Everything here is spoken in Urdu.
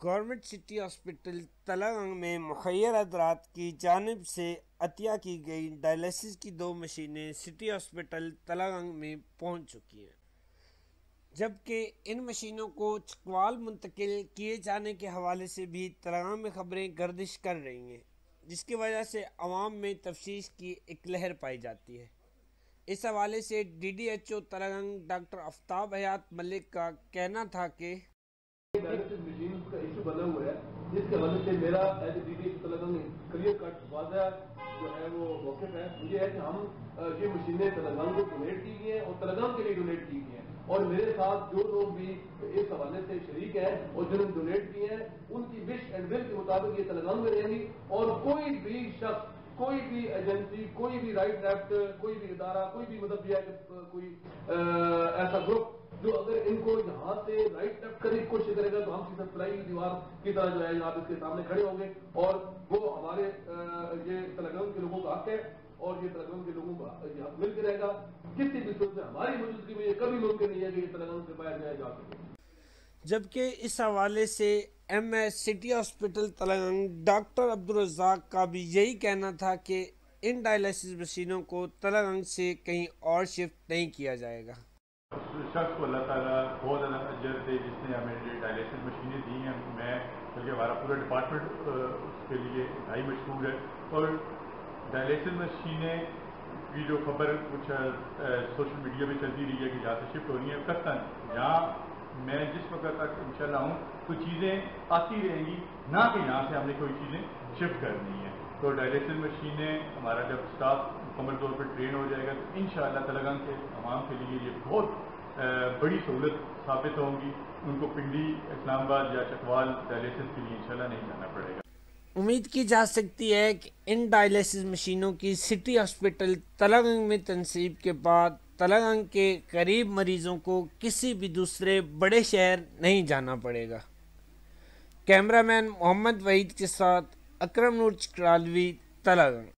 گورنمنٹ سٹی ہاسپٹل تلنگانگ میں مخیر حضرات کی جانب سے عطیہ کی گئی ڈائلیسس کی 2 مشینیں سٹی ہاسپٹل تلنگانگ میں پہنچ چکی ہیں، جبکہ ان مشینوں کو چکوال منتقل کیے جانے کے حوالے سے بھی تلنگانگ میں خبریں گردش کر رہی ہیں، جس کی وجہ سے عوام میں تشویش کی ایک لہر پائی جاتی ہے۔ اس حوالے سے DDHO تلنگانگ ڈاکٹر آفتاب حیات ملک کا کہنا تھا کہ ڈائلیسس مشین کا ایشو بنا ہوا ہے، جس کے حوالے سے میرا as a DDHO Telangana clear cut واضح جو ہے وہ موقف ہے، مجھے ہے کہ ہم یہ مشینیں تلنگانگ کو ڈونیٹ کی گئی ہیں اور تلنگانگ کے لیے ڈونیٹ کی گئی ہیں، اور میرے ساتھ جو لوگ بھی اس حوالے سے شریک ہیں اور جنہوں نے ڈونیٹ کیے ہیں ان کی وش اینڈ ول کے مطابق یہ تلنگانگ میں رہیں گی، اور کوئی بھی شخص، کوئی بھی ایجنسی، کوئی بھی رائٹ لیفٹ، کوئی بھی ادارہ، کوئی بھی مطلب یہ ہے کہ کوئی ایسا گروپ جو اگر ان کو یہاں سے رائٹ لیفٹ کرنے کی کوشش کرے گا تو ہم سیدھا پلائی کی دیوار کی طرح جو ہے آپ اس کے سامنے کھڑے ہوں گے، اور وہ ہمارے یہ تلنگانگ کے لوگوں کا حق ہے اور یہ تلنگانگ کے لوگوں کا یہ حق مل کے رہے گا۔ کسی بھی صورت میں ہماری موجودگی میں یہ کبھی ممکن نہیں ہے کہ یہ تلنگانگ سے باہر جایا جا سکے۔ جبکہ اس حوالے سے MS city hospital Telangana doctor Abdul Razzaq کا بھی یہی کہنا تھا کہ ان ڈائلیسس مشینوں کو تلنگانگ سے کہیں اور شفٹ نہیں کیا جائے گا۔ شخص کو اللہ تعالیٰ بہت زیادہ اجر دے جس نے ہمیں ڈائلیسس مشینیں دی ہیں، میں بلکہ ہمارا پورا ڈپارٹمنٹ اس کے لیے انتہائی مشہور ہے، اور ڈائلیسس مشینیں کی جو خبر کچھ سوشل میڈیا پہ چلتی رہی ہے کہ جہاں سے شفٹ ہو رہی ہیں، قطعاً جہاں میں جس وقت تک انشاءاللہ ہوں تو چیزیں آتی رہیں گی، نہ کہ یہاں سے ہم نے کوئی چیزیں شفٹ کرنی ہیں۔ تو ڈائلیسس مشینیں ہمارا جب اسٹاف مکمل طور پر ٹرین ہو جائے گا تو انشاءاللہ تلنگانگ کے عوام کے لیے یہ بہت بڑی سہولت ثابت ہوں گی، ان کو پنڈی، اسلام آباد یا چکوال ڈائلیسس کے لیے انشاءاللہ نہیں جانا پڑے گا۔ امید کی جا سکتی ہے کہ ان ڈائلیسس مشینوں کی سٹی ہاسپٹل تلنگانگ میں تنصیب کے بعد تلنگانگ کے غریب مریضوں کو کسی بھی دوسرے بڑے شہر نہیں جانا پڑے گا۔ کیمرہ مین محمد وحید کے ساتھ اکرم نور چکرالوی، تلنگانگ۔